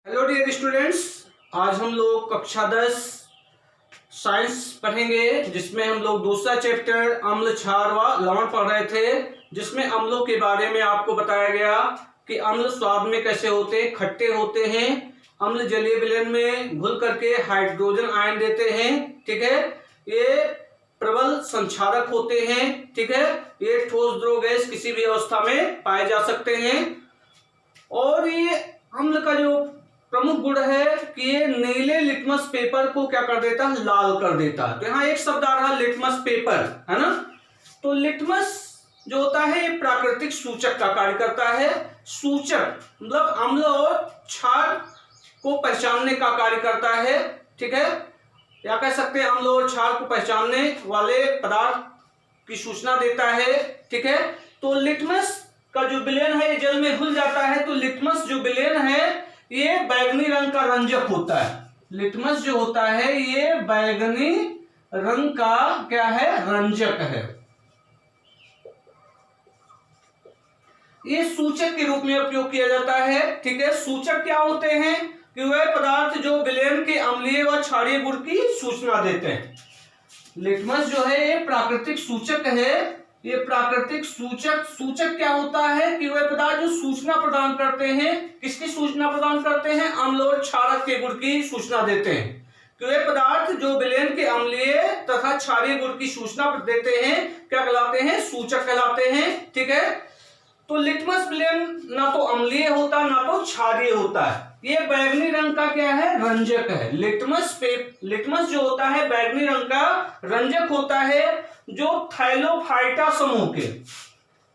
Hello dear students, आज हम लोग कक्षा 10 साइंस पढ़ेंगे, जिसमें हम लोग दूसरा चैप्टर अम्ल क्षार व लवण पढ़ रहे थे, जिसमें अम्लों के बारे में आपको बताया गया कि अम्ल स्वाद में कैसे होते हैं, खट्टे होते हैं। अम्ल जलीय विलयन में घुल करके हाइड्रोजन आयन देते हैं, ठीक है। ये प्रबल संक्षारक होते हैं, ठीक है। ये ठोस द्रव गैस किसी भी अवस्था में पाए जा सकते हैं। और ये अम्ल का जो प्रमुख गुण है कि ये नीले लिटमस पेपर को क्या कर देता है, लाल कर देता है। तो यहाँ एक शब्द आ रहा है लिटमस पेपर, है ना। तो लिटमस जो होता है ये प्राकृतिक सूचक का कार्य करता है। सूचक मतलब अम्ल और क्षार को पहचानने का कार्य करता है, ठीक है। या कह सकते हैं अम्ल और क्षार को पहचानने वाले पदार्थ की सूचना देता है, ठीक है। तो लिटमस का जो विलयन है ये जल में घुल जाता है। तो लिटमस जो विलयन है ये बैगनी रंग का रंजक होता है। लिटमस जो होता है ये बैगनी रंग का क्या है, रंजक है। ये सूचक के रूप में उपयोग किया जाता है, ठीक है। सूचक क्या होते हैं कि वह पदार्थ जो विलयन के अम्लीय व क्षारीय गुण की सूचना देते हैं। लिटमस जो है ये प्राकृतिक सूचक है। ये प्राकृतिक सूचक क्या होता है कि वह पदार्थ जो सूचना प्रदान करते हैं, किसकी सूचना प्रदान करते हैं, अम्ल और क्षारक के गुण की सूचना देते हैं। कि वे पदार्थ जो विलयन के अम्लीय तथा क्षारीय गुण की सूचना देते हैं क्या कहलाते हैं, सूचक कहलाते हैं, ठीक है। तो लिटमस विलयन ना तो अम्लीय होता ना तो क्षारीय होता है। ये बैगनी रंग का क्या है, रंजक है। लिटमस जो होता है बैगनी रंग का रंजक होता है, जो थैलोफाइटा समूह के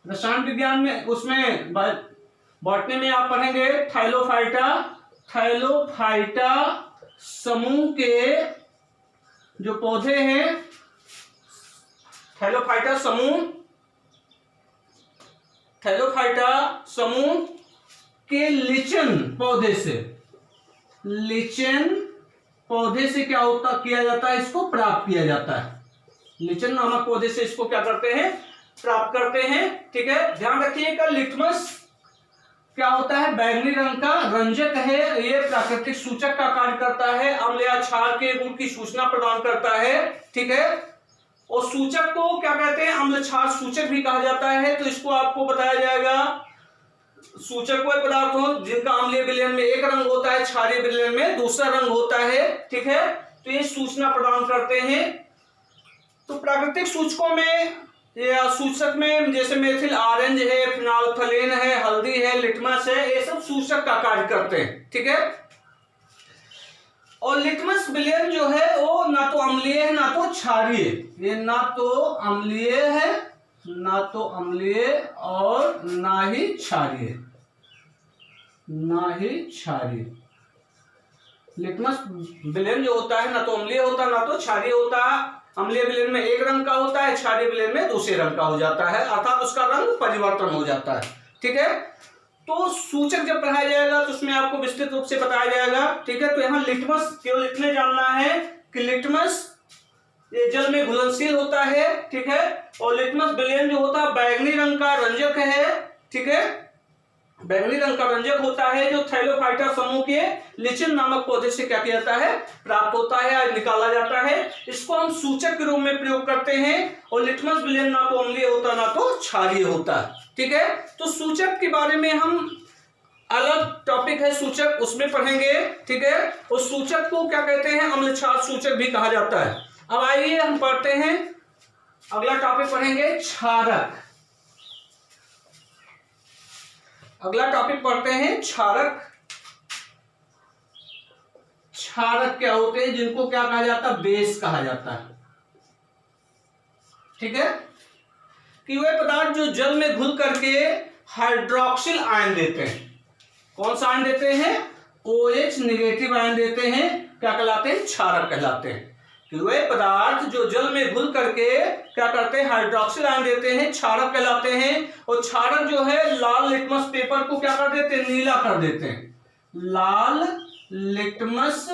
रसायन विज्ञान में उसमें बॉटनी में आप पढ़ेंगे थैलोफाइटा समूह के जो पौधे हैं, थैलोफाइटा समूह के लिचन पौधे से क्या होता किया जाता है, इसको प्राप्त किया जाता है। लिचन नामक पौधे से इसको क्या करते हैं, प्राप्त करते हैं, ठीक है। ध्यान रखिएगा लिटमस क्या होता है, बैगनी रंग का रंजक है। ये प्राकृतिक सूचक का कार्य करता है, अम्ल या क्षार के गुण की सूचना प्रदान करता है, ठीक है। और सूचक को क्या कहते हैं, अम्ल क्षार सूचक भी कहा जाता है। तो इसको आपको बताया जाएगा। सूचक वह पदार्थ हो जिनका अम्लीय विलयन में एक रंग होता है, क्षारीय विलयन में दूसरा रंग होता है, ठीक है। तो ये सूचना प्रदान करते हैं। तो प्राकृतिक सूचकों में या सूचक में जैसे मेथिल ऑरेंज है, फिनोल्फ्थालीन है, हल्दी है, लिटमस है, ये सब सूचक का कार्य करते हैं, ठीक है। और लिटमस विलयन जो है वो ना तो अम्लीय है ना तो क्षारीय। ये ना तो अम्लीय है और ना ही क्षारीय। लिटमस विलयन जो होता है ना तो अम्लीय होता ना तो क्षारीय होता। अम्लीय विलयन में एक रंग का होता है, क्षारीय विलयन में दूसरे रंग का हो जाता है, अर्थात उसका रंग परिवर्तन हो जाता है, ठीक है। तो सूचक जब पढ़ाया जाएगा तो उसमें आपको विस्तृत रूप से बताया जाएगा, ठीक है। तो यहाँ लिटमस केवल इतने जानना है कि लिटमस ये जल में घुलनशील होता है, ठीक है। और लिटमस विलयन जो होता है बैगनी रंग का रंजक है, ठीक है। बैगनी रंग का रंजक होता है जो थैलोफाइटा समूह के लिचन नामक पौधे से क्या किया जाता है, प्राप्त होता है या निकाला जाता है। इसको हम सूचक के रूप में प्रयोग करते हैं। और लिटमस विलयन ना तो अम्लीय होता ना तो क्षारीय होता है, ठीक है। तो सूचक के बारे में हम अलग टॉपिक है सूचक, उसमें पढ़ेंगे, ठीक है। और सूचक को क्या कहते हैं, अम्ल क्षार सूचक भी कहा जाता है। अब आइए हम पढ़ते हैं, अगला टॉपिक पढ़ेंगे क्षारक। अगला टॉपिक पढ़ते हैं क्षारक। क्षारक क्या होते हैं, जिनको क्या कहा जाता है, बेस कहा जाता है, ठीक है। कि वे पदार्थ जो जल में घुल करके हाइड्रोक्सिल आयन देते हैं। कौन सा आयन देते हैं, OH नेगेटिव आयन देते हैं, क्या कहलाते हैं, क्षारक कहलाते हैं। कि वे पदार्थ जो जल में घुल करके क्या करते हैं, हाइड्रोक्सिल आयन देते हैं, क्षारक कहलाते हैं। और क्षारक जो है लाल लिटमस पेपर को क्या कर देते हैं, नीला कर देते हैं। लाल लिटमस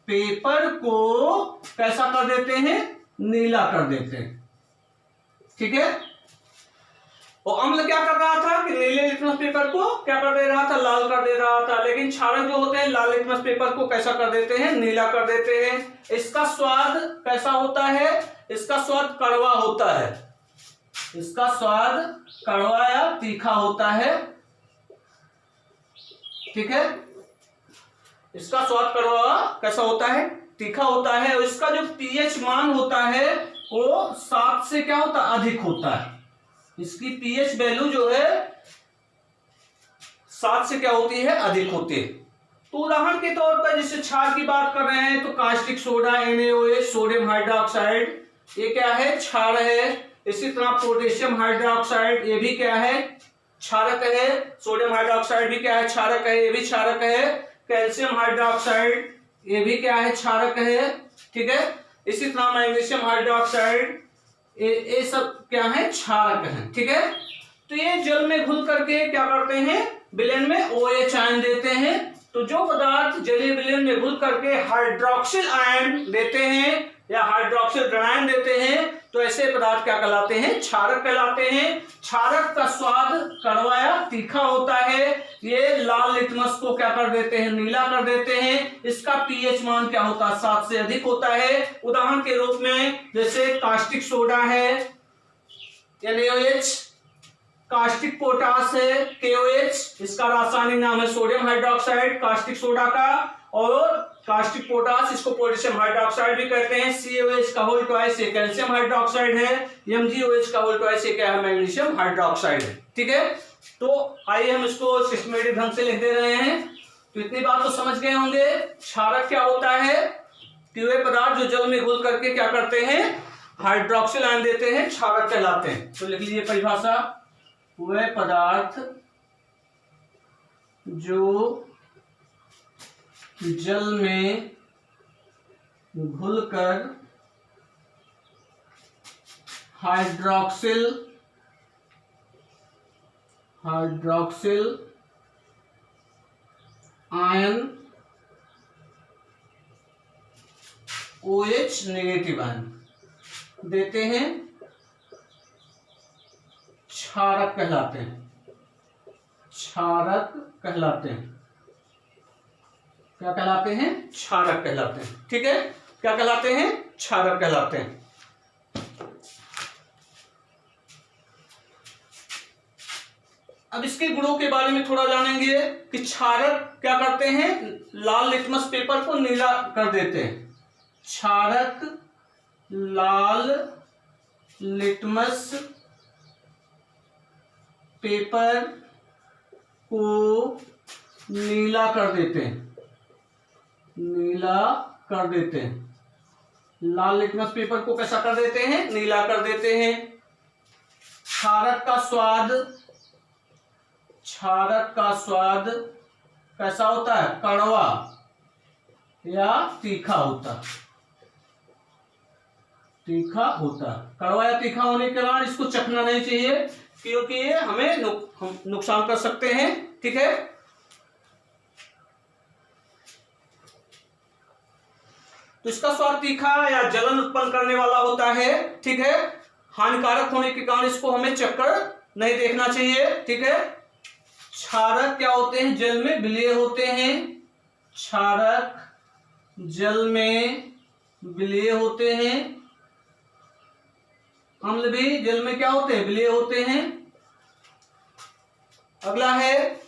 पेपर को कैसा कर देते हैं, नीला कर देते हैं, ठीक है। और अम्ल क्या कर रहा था कि नीले लिटमस पेपर को क्या कर दे रहा था, लाल कर दे रहा था। लेकिन क्षारक जो होते हैं लाल लिटमस पेपर को कैसा कर देते हैं, नीला कर देते हैं। इसका स्वाद कैसा होता है, इसका स्वाद कड़वा होता है, इसका स्वाद कड़वा या तीखा होता है, ठीक है। इसका स्वाद कड़वा कैसा होता है, तीखा होता है। और इसका जो पीएच मान होता है वो 7 से क्या होता है, अधिक होता है। इसकी पीएच वैल्यू जो है 7 से क्या होती है, अधिक होती है। तो उदाहरण के तौर पर जैसे क्षार की बात कर रहे हैं तो caustic soda NaOH, sodium hydroxide, ये क्या है, क्षार है। इसी तरह पोटेशियम हाइड्रोक्साइड, ये भी क्या है, क्षारक है। सोडियम हाइड्रोक्साइड भी क्या है, क्षारक है, ये भी क्षारक है। कैल्शियम हाइड्रोक्साइड, ये भी क्या है, क्षारक है, ठीक है। इसी तरह मैग्नीशियम हाइड्रोक्साइड, ये सब क्या है, क्षारक है, ठीक है। तो ये जल में घुल करके क्या करते हैं, विलयन में OH आयन देते हैं। तो जो पदार्थ जलीय विलयन में घुल करके हाइड्रोक्सिल आयन देते हैं या हाइड्रोक्सिल ऋणायन देते हैं, तो ऐसे पदार्थ क्या कहलाते हैं, क्षारक कहलाते हैं। क्षारक का स्वाद कड़वा या तीखा होता है। ये लाल लिटमस को क्या कर देते हैं, नीला कर देते हैं। इसका पीएच मान क्या होता है, 7 से अधिक होता है। उदाहरण के रूप में जैसे कास्टिक सोडा है NaOH, कास्टिक पोटास है KOH, इसका रासायनिक नाम है सोडियम हाइड्रोक्साइड कास्टिक सोडा का। और कास्टिक पोटास, इसको पोटेशियम हाइड्रोक्साइड भी कहते हैं। CaOH का होल ट्वाइस ये कैल्शियम हाइड्रोक्साइड है। MgOH का होल ट्वाइस ये क्या है, मैग्नीशियम हाइड्रोक्साइड है, ठीक है। तो आइए हम इसको सिस्टमेटिक ढंग से लिख दे रहे हैं। तो इतनी बात तो समझ गए होंगे। क्षारक क्या होता है, कि वे पदार्थ जो जल में घुल करके क्या करते हैं, हाइड्रोक्सिल आयन देते हैं, क्षारक कहलाते हैं। तो लिख लीजिए परिभाषा, वे पदार्थ जो जल में घुलकर hydroxyl ion OH negative ion देते हैं, क्षारक कहलाते हैं, क्षारक कहलाते हैं। क्या कहलाते हैं, क्षारक कहलाते हैं, ठीक है। क्या कहलाते हैं, क्षारक कहलाते हैं। अब इसके गुणों के बारे में थोड़ा जानेंगे कि क्षारक क्या करते हैं, लाल लिटमस पेपर को नीला कर देते हैं। क्षारक लाल लिटमस पेपर को नीला कर देते हैं, नीला कर देते हैं। लाल लिटमस पेपर को कैसा कर देते हैं, नीला कर देते हैं। क्षारक का स्वाद कैसा होता है, कड़वा या तीखा होता, तीखा होता। कड़वा या तीखा होने के कारण इसको चखना नहीं चाहिए, क्योंकि ये हमें नुकसान कर सकते हैं, ठीक है। तो इसका स्वाद तीखा या जलन उत्पन्न करने वाला होता है, ठीक है। हानिकारक होने के कारण इसको हमें चखकर नहीं देखना चाहिए, ठीक है। क्षारक क्या होते हैं, जल में विलीय होते हैं। क्षारक जल में विलीय होते हैं। अम्ल भी जल में क्या होते हैं, विलीय होते हैं। अगला है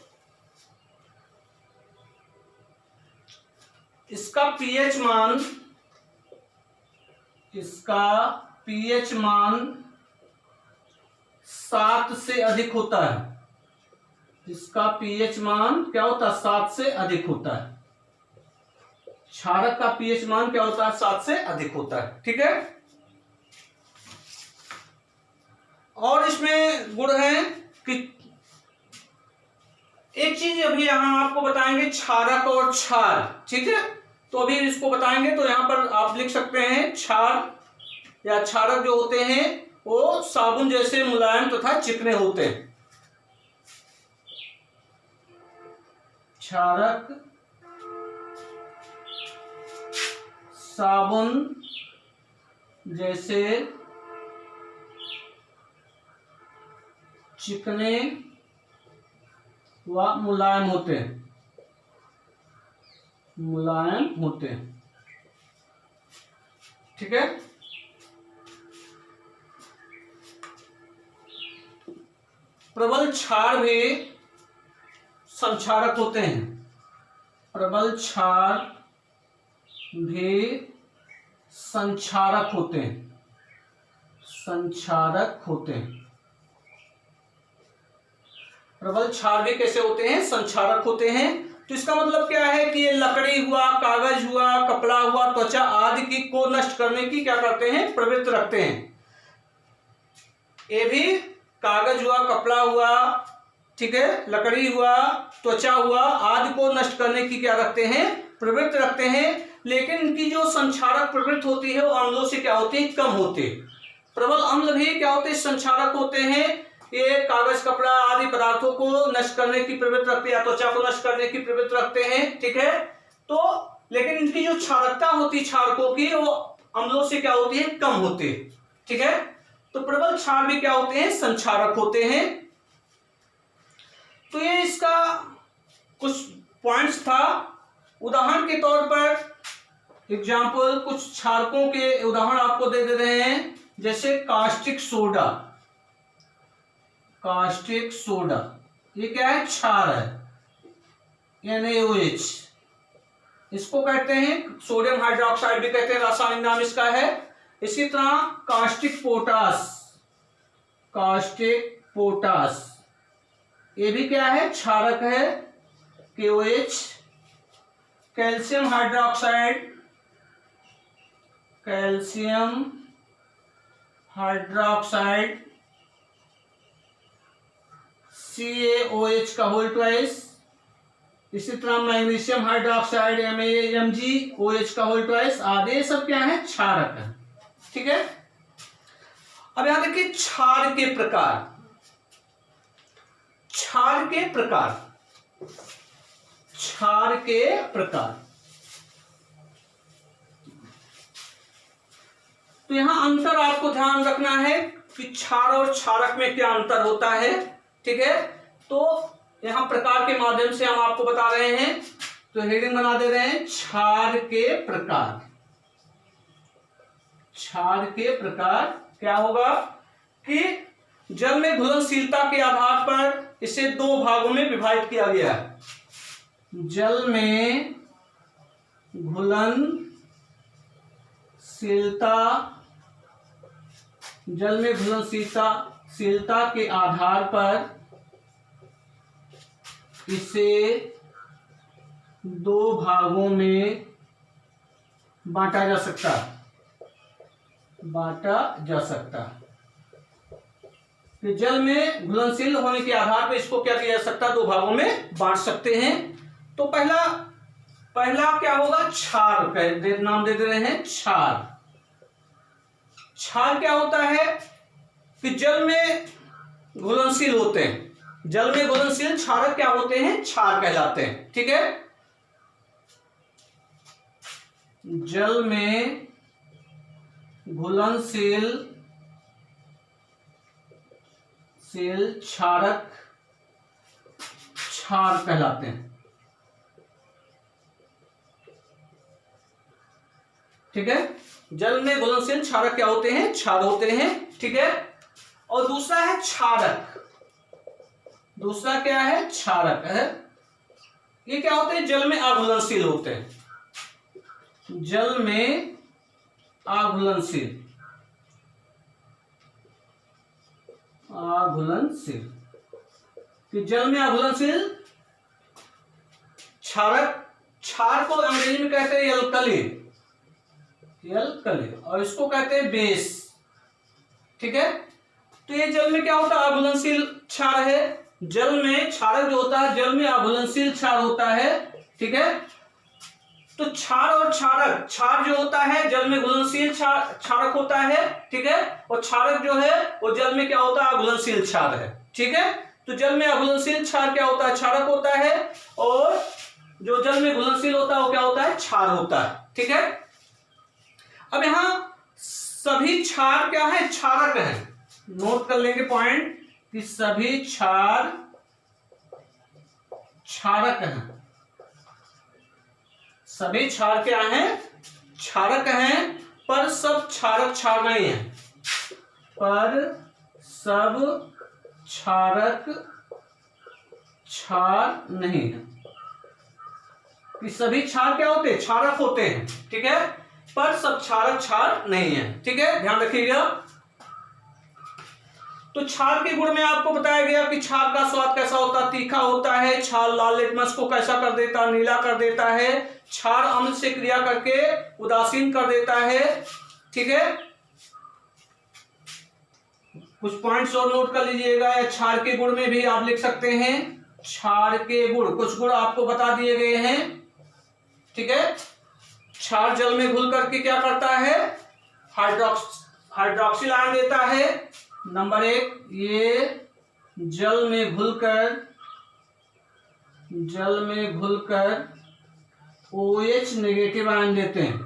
इसका पीएच मान, इसका पीएच मान 7 से अधिक होता है। इसका पीएच मान क्या होता है, 7 से अधिक होता है। क्षारक का पीएच मान क्या होता है, 7 से अधिक होता है, ठीक है। और इसमें गुण है कि एक चीज अभी यहां आपको बताएंगे, क्षारक और क्षार, ठीक है। तो अभी इसको बताएंगे, तो यहां पर आप लिख सकते हैं क्षार या क्षारक जो होते हैं वो साबुन जैसे मुलायम तथा चिकने होते हैं। क्षारक साबुन जैसे चिकने व मुलायम होते हैं, मुलायम होते हैं। ठीक है। प्रबल क्षार भी संक्षारक होते हैं, प्रबल क्षार भी संक्षारक होते हैं, संक्षारक होते हैं। प्रबल क्षार भी कैसे होते हैं? संक्षारक होते हैं। तो इसका मतलब क्या है कि ये लकड़ी हुआ, कागज हुआ, कपड़ा हुआ, त्वचा आदि की को नष्ट करने की क्या करते हैं? प्रवृत्ति रखते हैं। ये भी कागज हुआ, कपड़ा हुआ, ठीक है, लकड़ी हुआ, त्वचा हुआ आदि को नष्ट करने की क्या रखते हैं? प्रवृत्ति रखते हैं। लेकिन इनकी जो संक्षारक प्रवृत्ति होती है वो अम्लों से क्या होती है? कम होते। प्रबल अम्ल भी क्या होते हैं? संक्षारक होते हैं। ये कागज, कपड़ा आदि पदार्थों को नष्ट करने की प्रवृत्ति रखते हैं, त्वचा को नष्ट करने की प्रवृत्ति रखते हैं। ठीक है। तो लेकिन इनकी जो क्षारकता होती है क्षारकों की, वो अम्लों से क्या होती है? कम होते। ठीक है। तो प्रबल क्षार भी क्या होते हैं? संक्षारक होते हैं। तो ये इसका कुछ पॉइंट्स था। उदाहरण के तौर पर एग्जाम्पल कुछ क्षारकों के उदाहरण आपको दे रहे हैं, जैसे कास्टिक सोडा। कास्टिक सोडा ये क्या है? क्षार है, NaOH। इसको कहते हैं सोडियम हाइड्रोक्साइड भी कहते हैं, रासायनिक नाम इसका है। इसी तरह कास्टिक पोटास, कास्टिक पोटास ये भी क्या है? क्षारक है, KOH। Calcium hydroxide, calcium hydroxide CaOH का होल ट्वाइस। इसी तरह मैग्नीशियम हाइड्रोक्साइड MaMgOH का होल ट्वाइस आदि सब क्या है? क्षारक है। ठीक है। अब यहां देखिए क्षार के प्रकार, क्षार के प्रकार, क्षार के प्रकार। तो यहां अंतर आपको ध्यान रखना है कि क्षार और क्षारक में क्या अंतर होता है। ठीक है। तो यहां प्रकार के माध्यम से हम आपको बता रहे हैं। तो हेडिंग बना दे रहे हैं क्षार के प्रकार। क्षार के प्रकार क्या होगा कि जल में घुलनशीलता के आधार पर इसे दो भागों में विभाजित किया गया है। जल में घुलनशीलता के आधार पर इसे दो भागों में बांटा जा सकता कि जल में घुलनशील होने के आधार पर इसको क्या किया जा सकता है? दो भागों में बांट सकते हैं। तो पहला क्या होगा? क्षार नाम दे रहे हैं क्षार। क्षार क्या होता है कि जल में घुलनशील होते हैं। जल में घुलनशील क्षारक क्या होते हैं? क्षार कहलाते हैं। ठीक है। जल में घुलनशील क्षारक क्षार कहलाते हैं। ठीक है। जल में घुलनशील क्षारक क्या होते हैं? क्षार होते हैं। ठीक है। और दूसरा है क्षारक। दूसरा क्या है? क्षारक है। ये क्या होते हैं? जल में अघुलनशील होते हैं। जल में अघुलनशील कि जल में अघुलनशील क्षारक, क्षार को अंग्रेजी में कहते हैं एल्कली, और इसको कहते हैं बेस। ठीक है। तो ये जल में क्या होता है? अघुलनशील क्षार है। जल में क्षारक जो होता है, जल में अघुलनशील क्षार होता है। ठीक है। तो क्षार और क्षारक, क्षार जो होता है जल में घुलनशील क्षारक होता है। ठीक है। और क्षारक जो है वो जल में क्या होता है? अघुलनशील क्षार है। ठीक है। तो जल में अघुलनशील क्षार क्या होता है? क्षारक होता है। और जो जल में घुलनशील होता है वो क्या होता है? क्षार होता है। ठीक है। अब यहां सभी क्षार क्या है? क्षारक है। नोट कर लेंगे पॉइंट, कि सभी क्षार क्षारक हैं। सभी क्षार क्या हैं? क्षारक हैं, पर सब क्षारक क्षार नहीं है। पर सब क्षारक क्षार नहीं है। कि सभी क्षार क्या होते हैं? क्षारक होते हैं, ठीक है, पर सब क्षारक क्षार नहीं है, ठीक है, ध्यान रखिएगा। तो क्षार के गुण में आपको बताया गया कि क्षार का स्वाद कैसा होता है? तीखा होता है। क्षार लाल लिटमस को कैसा कर देता है? नीला कर देता है। क्षार अम्ल से क्रिया करके उदासीन कर देता है, ठीक है। कुछ पॉइंट्स और नोट कर लीजिएगा। या क्षार के गुण में भी आप लिख सकते हैं क्षार के गुण, कुछ गुण आपको बता दिए गए हैं, ठीक है। क्षार जल में घुल करके क्या करता है? हाइड्रोक्सिल आयन देता है। नंबर 1, ये जल में घुलकर OH नेगेटिव आयन देते हैं।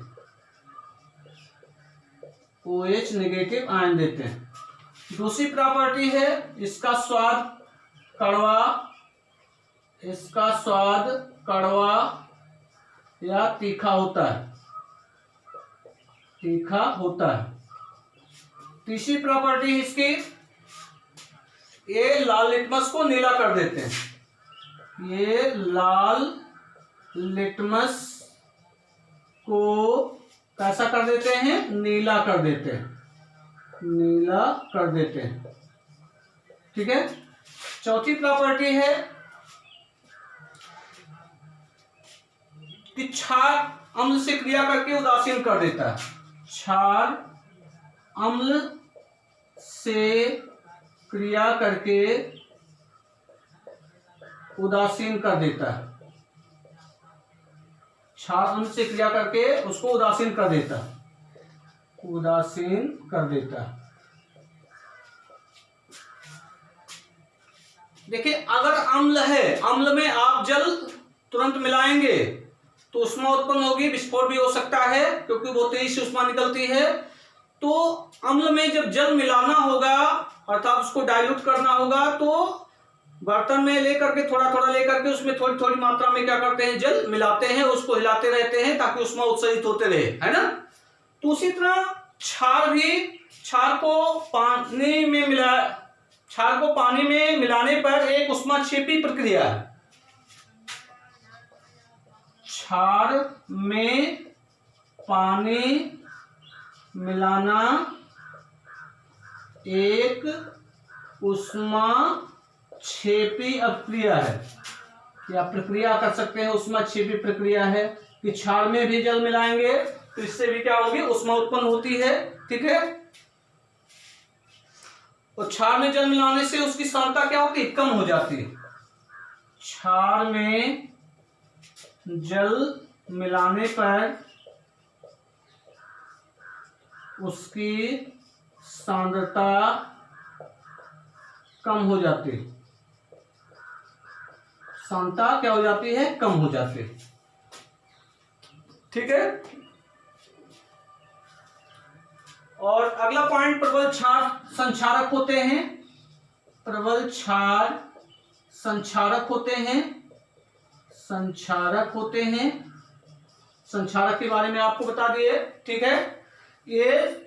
OH नेगेटिव आयन देते हैं। दूसरी प्रॉपर्टी है इसका स्वाद कड़वा या तीखा होता है। तीसरी प्रॉपर्टी इसकी, ये लाल लिटमस को नीला कर देते हैं। ये लाल लिटमस को कैसा कर देते हैं? नीला कर देते हैं, ठीक है। चौथी प्रॉपर्टी है कि क्षार अम्ल से क्रिया करके उदासीन कर देता है। क्षार अम्ल से क्रिया करके उदासीन कर देता है। क्षार अम्ल से क्रिया करके उसको उदासीन कर देता है। देखिए, अगर अम्ल है, अम्ल में आप जल तुरंत मिलाएंगे तो उष्मा उत्पन्न होगी, विस्फोट भी हो सकता है क्योंकि बहुत तेजी से उष्मा निकलती है। तो अम्ल में जब जल मिलाना होगा अर्थात उसको डाइल्यूट करना होगा, तो बर्तन में लेकर के थोड़ा लेकर के उसमें थोड़ी मात्रा में क्या करते हैं? जल मिलाते हैं, उसको हिलाते रहते हैं ताकि उष्मा उत्सर्जित होते रहे, है ना। तो उसी तरह क्षार को पानी में मिलाने पर एक उष्माक्षेपी प्रक्रिया है। क्षार में पानी मिलाना एक उष्माक्षेपी अभिक्रिया है, या प्रक्रिया कर सकते हैं, उष्माक्षेपी प्रक्रिया है कि क्षार में भी जल मिलाएंगे तो इससे भी क्या होगी? उष्मा उत्पन्न होती है, ठीक है। और क्षार में जल मिलाने से उसकी सांद्रता क्या होती है? कम हो जाती है। क्षार में जल मिलाने पर उसकी सांद्रता कम हो जाती है। सांद्रता क्या हो जाती है? कम हो जाती है, ठीक है। और अगला पॉइंट, प्रबल क्षार संक्षारक होते हैं। प्रबल क्षार संक्षारक होते हैं। संक्षारक के बारे में आपको बता दिए, ठीक है। ये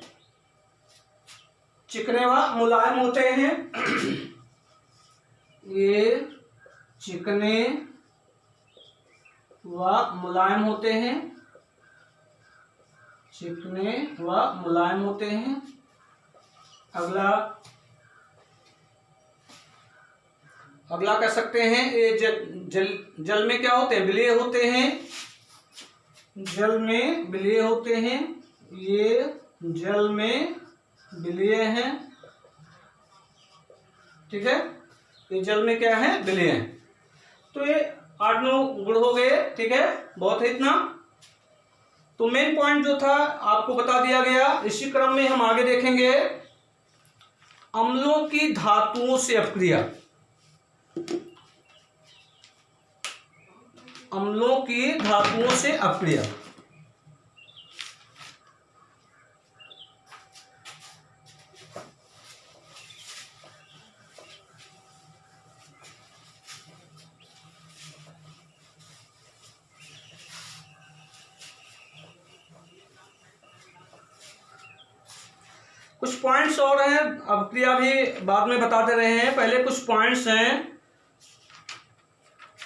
चिकने व मुलायम होते हैं। ये चिकने व मुलायम होते हैं। अगला कह सकते हैं ये जल में क्या होते हैं? विलीय होते हैं। ये जल में विलीय हैं, ठीक है। ये जल में क्या है? विलीय हैं। तो ये 8-9 गुण हो गए, ठीक है, बहुत है इतना। तो मेन पॉइंट जो था आपको बता दिया गया। इसी क्रम में हम आगे देखेंगे अम्लों की धातुओं से अपक्रिया। अम्लों की धातुओं से अपक्रिया। कुछ पॉइंट्स और हैं, अब क्रिया भी बाद में बताते रहे हैं, पहले कुछ पॉइंट्स हैं।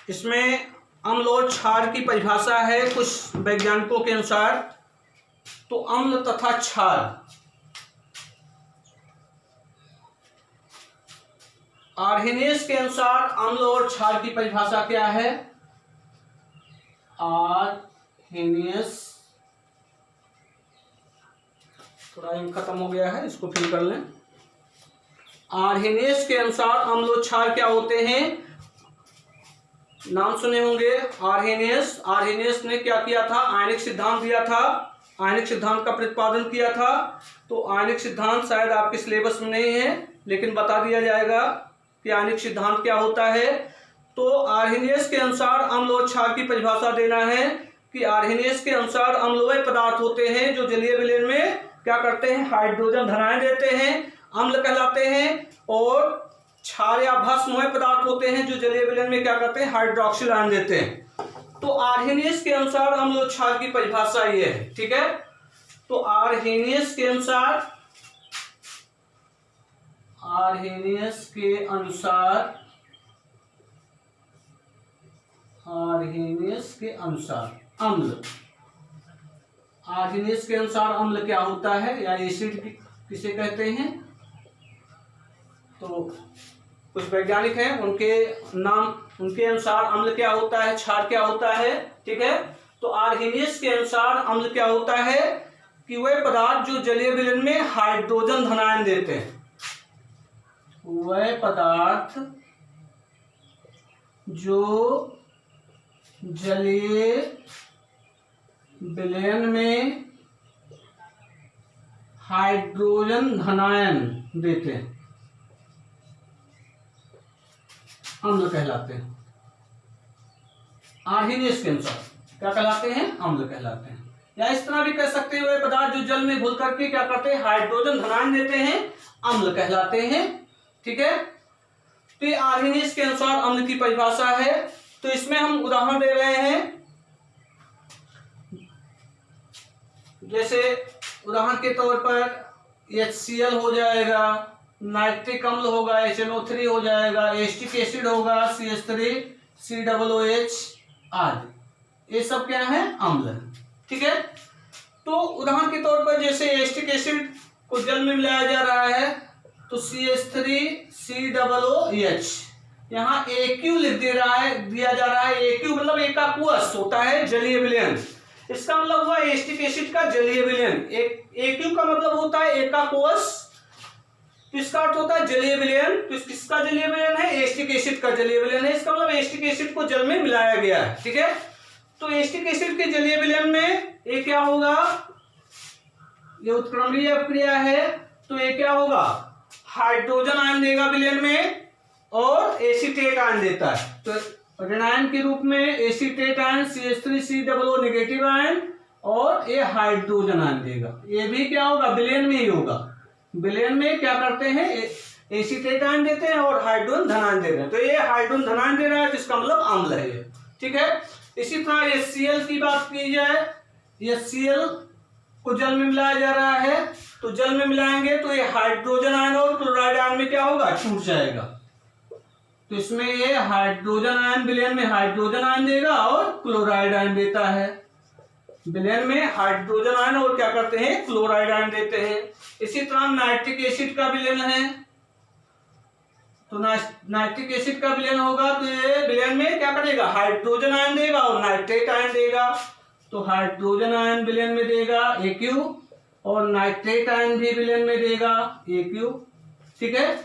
इसमें अम्ल और क्षार की परिभाषा है कुछ वैज्ञानिकों के अनुसार। तो अम्ल तथा क्षार, आर्हेनियस के अनुसार अम्ल और क्षार की परिभाषा क्या है? आर्हेनियस, थोड़ा इंक खत्म हो गया है, इसको फिल कर लें। आर्हेनियस के अनुसार अम्ल और क्षार क्या होते हैं? नाम सुने होंगे आर्हेनियस। आर्हेनियस ने क्या किया था? आयनिक सिद्धांत दिया था, आयनिक सिद्धांत का प्रतिपादन किया था। तो आयनिक सिद्धांत शायद आपके सिलेबस में नहीं है, लेकिन बता दिया जाएगा कि आयनिक सिद्धांत क्या होता है। तो आर्हेनियस के अनुसार अम्ल और क्षार की परिभाषा देना है कि आर्हेनियस के अनुसार अम्ल वह पदार्थ होते हैं जो जलीय विलयन में क्या करते हैं? हाइड्रोजन धनाएं देते हैं, अम्ल कहलाते हैं। और क्षार या भस्म वह पदार्थ होते हैं जो जलीय विलयन में क्या करते हैं? हाइड्रोक्सिल आयन देते हैं। तो आर्हेनियस के अनुसार अम्ल और क्षार की परिभाषा ये है, ठीक है। तो आर्हेनियस के अनुसार, आर्हेनियस के अनुसार, आर्हेनियस के अनुसार अम्ल, आर्हेनियस के अनुसार अम्ल क्या होता है या एसिड किसे कहते हैं? तो कुछ वैज्ञानिक हैं, उनके नाम, उनके अनुसार अम्ल क्या होता है, क्षार क्या होता है, ठीक है। तो आर्हेनियस के अनुसार अम्ल क्या होता है कि वह पदार्थ जो जलीय विलयन में हाइड्रोजन धनायन देते हैं, वह पदार्थ जो जलीय विलयन में हाइड्रोजन धनायन देते हैं, अम्ल कहलाते हैं। आर्हेनियस के अनुसार क्या कहलाते हैं? अम्ल कहलाते हैं। या इस तरह भी कह सकते हैं वे पदार्थ जो जल में घुल करके क्या करते हैं? हाइड्रोजन धनायन देते हैं, अम्ल कहलाते हैं, ठीक है। तो ये आर्हेनियस के अनुसार अम्ल की परिभाषा है। तो इसमें हम उदाहरण दे रहे हैं, जैसे उदाहरण के तौर पर HCl हो जाएगा, नाइट्रिक अम्ल होगा, HNO3 हो जाएगा, एस्टिक एसिड होगा, CH3, COOH आदि, ये सब क्या है? अम्ल है, ठीक है। तो उदाहरण के तौर पर जैसे एस्टिक एसिड को जल में मिलाया जा रहा है तो CH3COOH, यहाँ AQ लिख दे रहा है, दिया जा रहा है। AQ मतलब एकाकुअस होता है जलीय विलयन, इसका मतलब हुआ एस्टिक एसिड का जलीय विलयन। AQ का मतलब होता है एकाकुअस, तो इसका अर्थ होता है जलीय विलयन। तो किसका जलीय विलयन है? एस्टिक एसिड का जलीय विलयन है। इसका मतलब एस्टिक एसिड को जल में मिलाया गया है, ठीक है। तो एस्टिक एसिड के जलीय विलयन में ये क्या होगा? ये उत्क्रमणीय अपक्रिया है, तो ये क्या होगा? हाइड्रोजन आयन देगा विलयन में और एसीटेट आयन देता है। तो ऋणायन के रूप में acetate ion CH3COO negative ion, और ये हाइड्रोजन आयन देगा। ये भी क्या होगा? विलयन में ही होगा। विलयन में क्या करते हैं? एसीटेट आयन देते हैं और हाइड्रोजन धनायन दे रहे हैं। तो ये हाइड्रोजन धनायन दे रहा है, तो इसका मतलब अम्ल है ये, ठीक है। इसी तरह HCl की बात की जाए, HCl को जल में मिलाया जा रहा है, तो जल में मिलाएंगे तो ये हाइड्रोजन आयन और क्लोराइड आयन में क्या होगा? छूट जाएगा। तो इसमें ये हाइड्रोजन आयन विलयन में हाइड्रोजन आयन देगा और क्लोराइड आयन देता है। विलयन में हाइड्रोजन आयन और क्या करते हैं? क्लोराइड आयन देते हैं। इसी तरह नाइट्रिक एसिड का विलयन है, तो नाइट्रिक एसिड का विलयन होगा तो ये विलयन में क्या करेगा? हाइड्रोजन आयन देगा और नाइट्रेट आयन देगा। तो हाइड्रोजन आयन विलयन में देगा AQ और नाइट्रेट आयन भी विलयन में देगा AQ, ठीक है।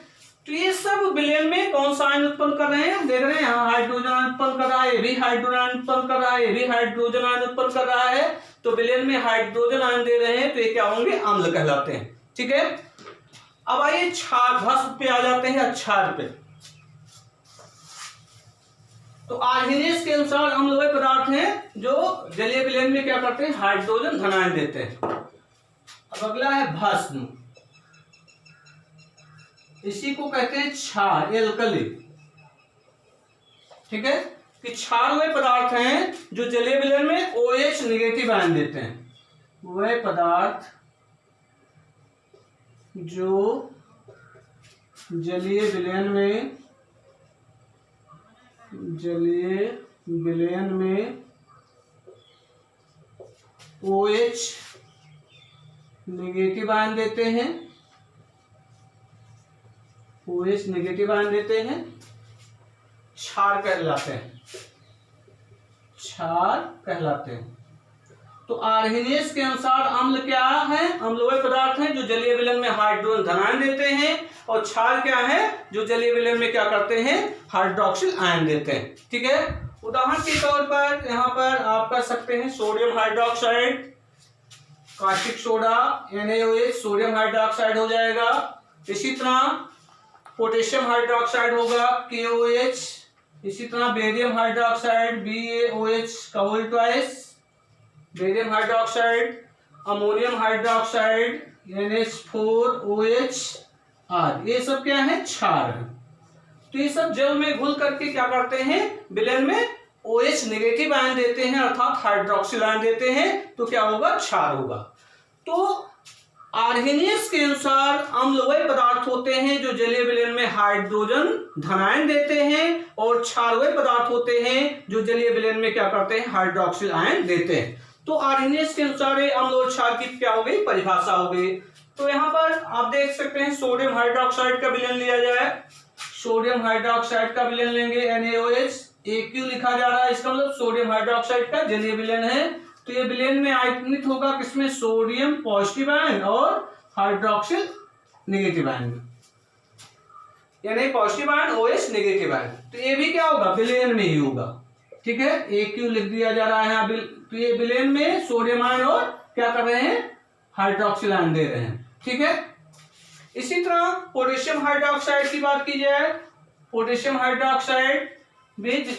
तो ये सब विलयन में कौन सा आयन उत्पन्न कर रहे हैं? देख रहे हैं यहाँ हाइड्रोजन आयन उत्पन्न कर रहा है, ये भी हाइड्रोजन आयन उत्पन्न कर रहा है, ये भी हाइड्रोजन आयन उत्पन्न कर रहा है। तो विलयन में हाइड्रोजन आयन दे रहे हैं, तो ये क्या होंगे? अम्ल कहलाते हैं, ठीक है। अब आइए क्षार भस्म पे आ जाते हैं, क्षार पे। तो आर्हेनियस के अनुसार अम्ल वे पदार्थ हैं जो जलीय विलयन में क्या करते हैं? हाइड्रोजन धनायन देते हैं। अब अगला है भस्म, इसी को कहते हैं क्षार, एल्कली, ठीक है। कि क्षार वे पदार्थ हैं जो जलीय विलयन में OH नेगेटिव आयन देते हैं। वह पदार्थ जो जलीय विलयन में OH नेगेटिव आयन देते हैं, OH नेगेटिव आयन देते हैं, क्षार कहलाते हैं। तो आर्हेनियस के अनुसार अम्ल क्या है? अम्ल वे पदार्थ हैं जो जलीय विलयन में हाइड्रोजन धन आयन देते हैं, और क्षार क्या है? जो जलीय विलयन में क्या करते हैं? हाइड्रोक्सिल आयन देते हैं। ठीक है, उदाहरण के तौर पर यहाँ पर आप कर सकते हैं sodium hydroxide, caustic soda NaOH sodium hydroxide हो जाएगा। इसी तरह पोटेशियम हाइड्रोक्साइड होगा KOH। इसी तरह बेरियम हाइड्रोक्साइड BaOH का whole twice, barium hydroxide, ammonium hydroxide NH4OH आदि, ये सब क्या है? क्षार है। तो ये सब जल में घुल करके क्या करते हैं? विलयन में OH नेगेटिव आयन देते हैं, अर्थात हाइड्रोक्सिल आयन देते हैं। तो क्या होगा? क्षार होगा। तो आर्हेनियस के अनुसार अम्ल वे पदार्थ होते हैं जो जलीय विलयन में हाइड्रोजन धनायन देते हैं, और क्षार वे पदार्थ होते हैं जो जलीय विलयन में क्या करते हैं? हाइड्रोक्सिल आयन देते हैं। तो आर्हेनियस के अनुसार अम्ल और क्षार की क्या हो गई? परिभाषा हो गई। तो यहाँ पर आप देख सकते हैं सोडियम हाइड्रोक्साइड का विलयन लिया जाए, सोडियम हाइड्रोक्साइड का विलयन लेंगे NaOH, AQ लिखा जा रहा है, इसका मतलब सोडियम हाइड्रोक्साइड का जलीय विलयन है। तो ये विलयन में आयनित होगा किसमें? सोडियम पॉजिटिव आयन और हाइड्रोक्सिल नेगेटिव आयन में, यानी positive ion OH negative ion. तो ये भी क्या होगा? विलयन में ही होगा। ठीक है, AQ लिख दिया जा रहा है। तो ये विलयन में सोडियम आयन और क्या कर रहे हैं? हाइड्रोक्सिल आयन दे रहे हैं। ठीक है, इसी तरह पोटेशियम हाइड्रोक्साइड की बात की जाए, पोटेशियम हाइड्रोक्साइड बीज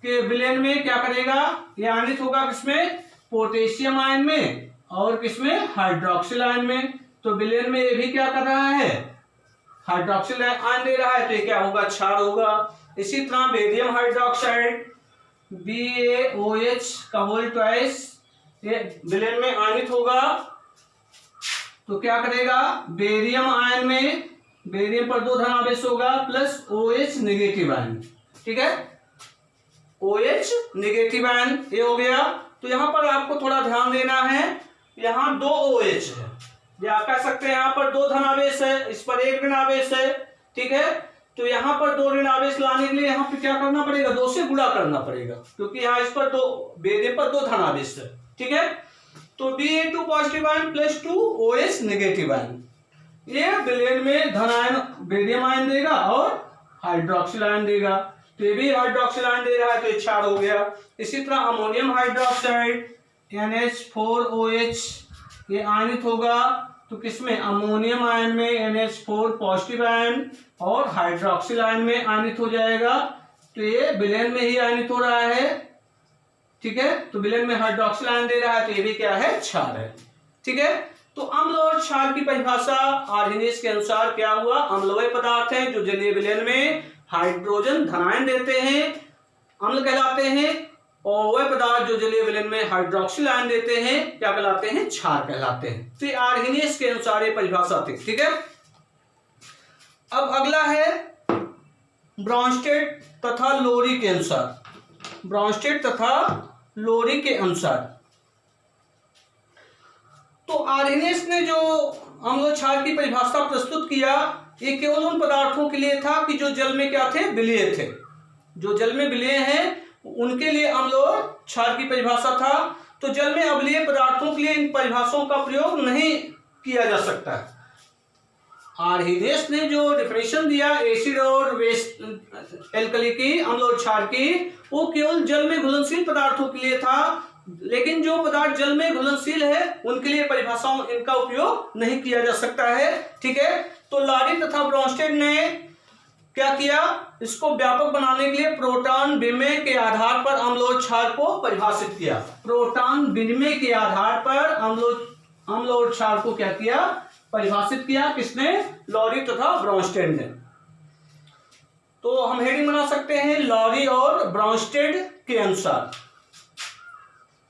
के विलयन में क्या करेगा? ये आयनित होगा किसमें? पोटेशियम आयन में, और किसमें? हाइड्रोक्सिल आयन में। तो विलयन में ये भी क्या कर रहा है? हाइड्रोक्सिल आयन दे रहा है। तो ये क्या होगा? क्षार होगा। इसी तरह बेरियम हाइड्रोक्साइड BaOH का होल ट्वाइस, ये विलयन में आयनित होगा। तो क्या करेगा? बेरियम आयन में, बेरियम पर 2 धन आवेश होगा, प्लस OH नेगेटिव आयन। ठीक है, OH नेगेटिव आयन ये हो गया। तो यहां पर आपको थोड़ा ध्यान देना है, यहां 2 OH है, या कह सकते हैं यहां पर 2 धन आवेश है, इस पर 1 ऋण आवेश है। ठीक है, तो यहां पर 2 ऋण आवेश लाने के लिए यहां पर क्या करना पड़ेगा? 2 से गुणा करना पड़ेगा, क्योंकि यहाँ इस पर 2, बेरियम पर 2 धन आवेश है। ठीक है, तो Ba2 positive ion plus 2 OH negative ion, ये विलयन में धन आयन बेरियम आयन देगा और हाइड्रोक्सिल आयन देगा। तो ये भी हाइड्रोक्सिल आयन दे रहा है, तो ये क्षार हो गया। इसी तरह अमोनियम हाइड्रोक्साइड NH4OH ये आयनित होगा। तो किसमें? अमोनियम आयन में NH4 पॉजिटिव आयन और हाइड्रोक्सिल आयन में आयनित हो जाएगा। तो ये विलयन में ही आयनित हो रहा है। ठीक है, तो विलयन में हाइड्रोक्सिल आयन दे रहा है, तो ये भी क्या है? क्षार है। ठीक है, तो अम्ल और क्षार की परिभाषा आर्हेनियस के अनुसार क्या हुआ? अम्ल वे पदार्थ हैं जो जलीय विलयन में हाइड्रोजन धनायन देते हैं, अम्ल कहलाते हैं, और वे पदार्थ जो जलीय विलयन में हाइड्रोक्सिल आयन देते हैं क्या कहलाते हैं? क्षार कहलाते हैं। तो आर्हेनियस के अनुसार ये परिभाषा थी। ठीक है, अब अगला है ब्रॉन्स्टेड तथा लोरी के अनुसार, ब्रॉन्स्टेड तथा लोरी के अनुसार। तो आर्हेनियस ने जो अम्ल और क्षार की परिभाषा प्रस्तुत किया, ये केवल उन पदार्थों के लिए था कि जो जल में क्या थे? विलीय थे। जो जल में विलीय हैं उनके लिए अम्ल और क्षार की परिभाषा था। तो जल में अम्लीय पदार्थों के लिए इन परिभाषाओं का प्रयोग नहीं किया जा सकता है। आर्हेनियस ने जो डेफिनेशन दिया एसिड और बेस एल्कली की, अम्ल और क्षार की, वो केवल जल में घुलनशील पदार्थों के लिए था। लेकिन जो पदार्थ जल में घुलनशील है उनके लिए परिभाषाओं इनका उपयोग नहीं किया जा सकता है। ठीक है, तो लॉरी तथा ब्रॉन्स्टेड ने क्या किया? इसको व्यापक बनाने के लिए प्रोटॉन विनिमय के आधार पर अम्ल और क्षार को परिभाषित किया। प्रोटॉन विनिमय के आधार पर अम्ल और क्षार को क्या किया? परिभाषित किया। किसने? लॉरी तथा ब्रॉन्स्टेड ने। तो हम हेडिंग बना सकते हैं लॉरी और ब्रॉन्स्टेड के अनुसार।